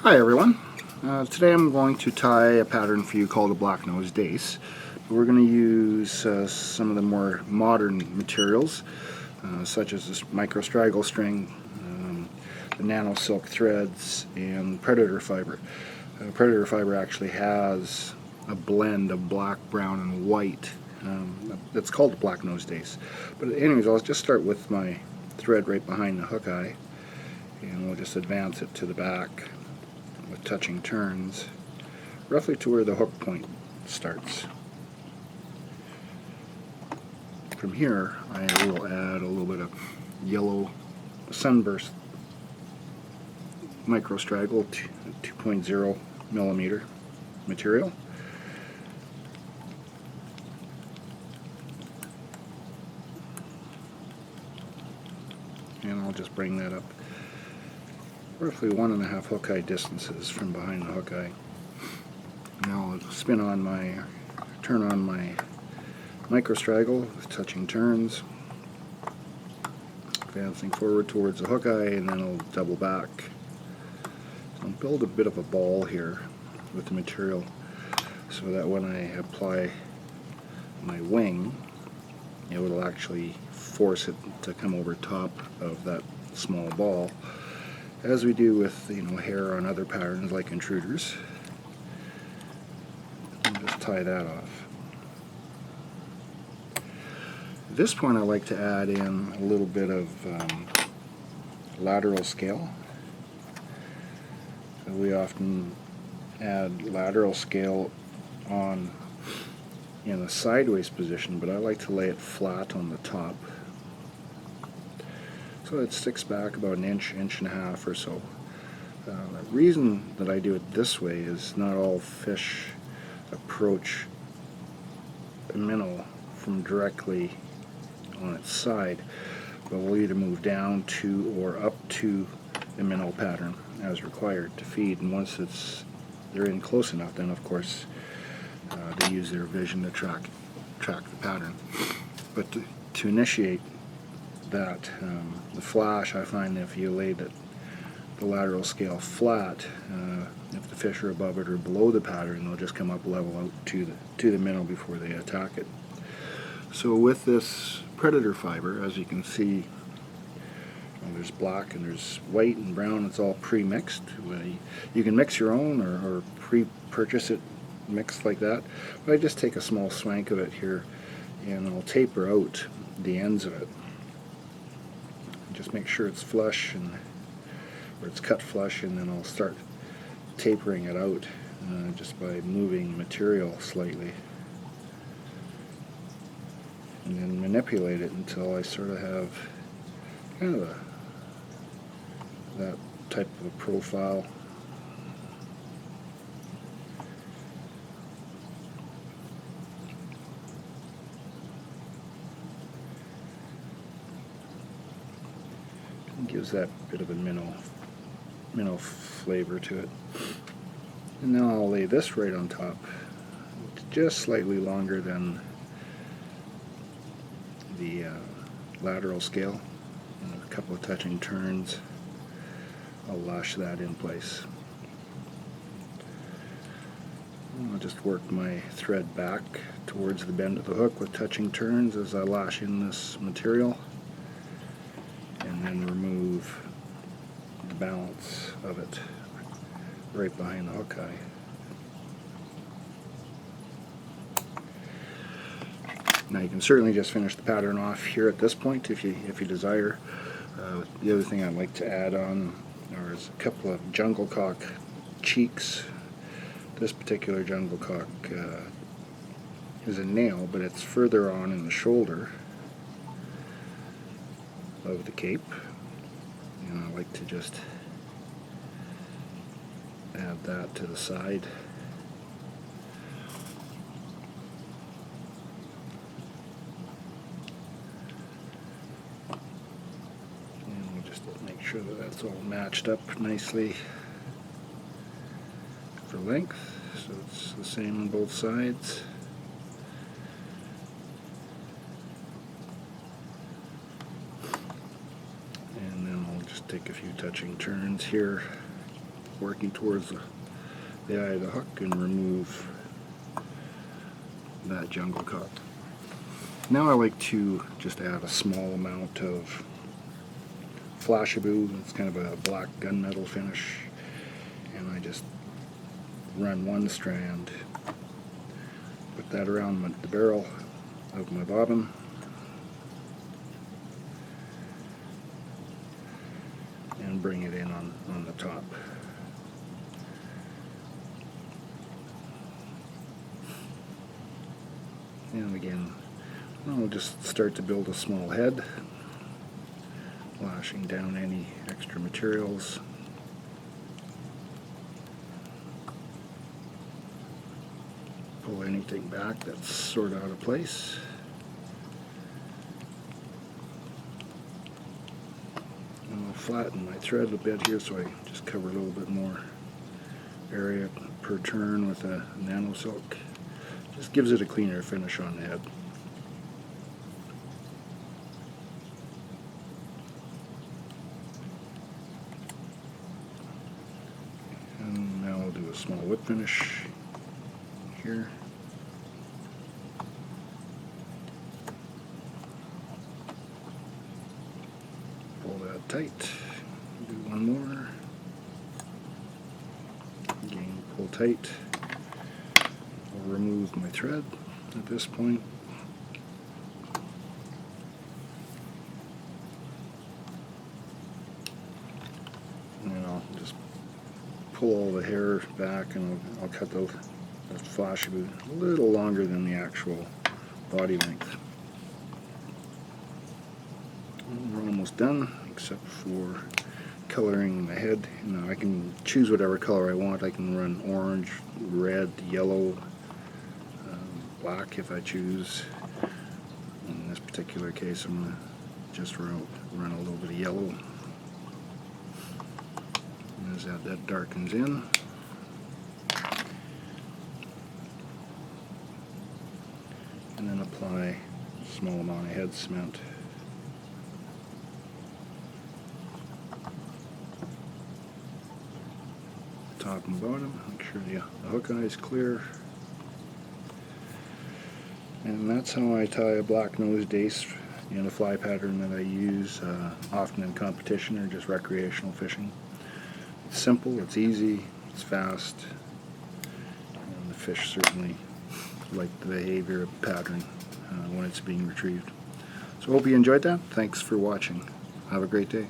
Hi everyone. Today I'm going to tie a pattern for you called a Black Nose Dace. We're going to use some of the more modern materials such as this microstraggle string, the nano silk threads, and predator fiber. Predator fiber actually has a blend of black, brown, and white that's called the Black Nose Dace. But anyways, I'll just start with my thread right behind the hook eye, and we'll just advance it to the back with touching turns roughly to where the hook point starts. From here I will add a little bit of yellow sunburst microstraggle 2.0 millimeter material. And I'll just bring that up roughly 1.5 hook eye distances from behind the hook eye. Now I'll turn on my microstraggle with touching turns, advancing forward towards the hook eye, and then I'll double back. So I'll build a bit of a ball here with the material so that when I apply my wing, it will actually force it to come over top of that small ball, as we do with hair on other patterns like intruders. And just tie that off. At this point I like to add in a little bit of lateral scale. So we often add lateral scale on in a sideways position, but I like to lay it flat on the top so it sticks back about an inch, inch and a half or so. The reason that I do it this way is not all fish approach a minnow from directly on its side, but we'll either move down to or up to the minnow pattern as required to feed, and once they're in close enough, then of course they use their vision to track the pattern. But to initiate that, the flash, I find if you lay the lateral scale flat, if the fish are above it or below the pattern, they'll just come up level out to the minnow before they attack it. So with this predator fiber, as you can see, there's black and there's white and brown. It's all pre-mixed. You can mix your own or pre-purchase it mixed like that, but I just take a small swank of it here and I'll taper out the ends of it. Just make sure it's flush or it's cut flush, and then I'll start tapering it out just by moving material slightly, and then manipulate it until I sort of have kind of that type of a profile. It gives that bit of a minnow flavor to it. And now I'll lay this right on top. It's just slightly longer than the lateral scale. And a couple of touching turns, I'll lash that in place. And I'll just work my thread back towards the bend of the hook with touching turns as I lash in this material, and then remove the balance of it right behind the hook eye. Now you can certainly just finish the pattern off here at this point if you desire. The other thing I'd like to add on is a couple of jungle cock cheeks. This particular jungle cock is a nail, but it's further on in the shoulder of the cape, and I like to just add that to the side. And we'll just make sure that that's all matched up nicely for length, so it's the same on both sides. Take a few touching turns here working towards the eye of the hook and remove that jungle cod. Now I like to just add a small amount of flashaboo. It's kind of a black gunmetal finish, and I just run one strand, put that around the barrel of my bobbin, and bring it in on the top. And again, I'll just start to build a small head, lashing down any extra materials. Pull anything back that's sort of out of place. And I'll flatten my thread a bit here so I just cover a little bit more area per turn with a nano silk. Just gives it a cleaner finish on the head. And now I'll do a small whip finish here. Pull that tight. Do one more. Again, pull tight. I'll remove my thread at this point. And I'll just pull all the hair back, and I'll cut the flashaboo a little longer than the actual body length. And we're almost done, except for coloring the head. I can choose whatever color I want. I can run orange, red, yellow, black if I choose. In this particular case, I'm going to just run a little bit of yellow. And as that darkens in, and then apply a small amount of head cement. Top and bottom, make sure the hook eye is clear. And that's how I tie a Black Nose Dace in a fly pattern that I use often in competition or just recreational fishing. It's simple, it's easy, it's fast, and the fish certainly like the behavior of the pattern when it's being retrieved. So I hope you enjoyed that. Thanks for watching. Have a great day.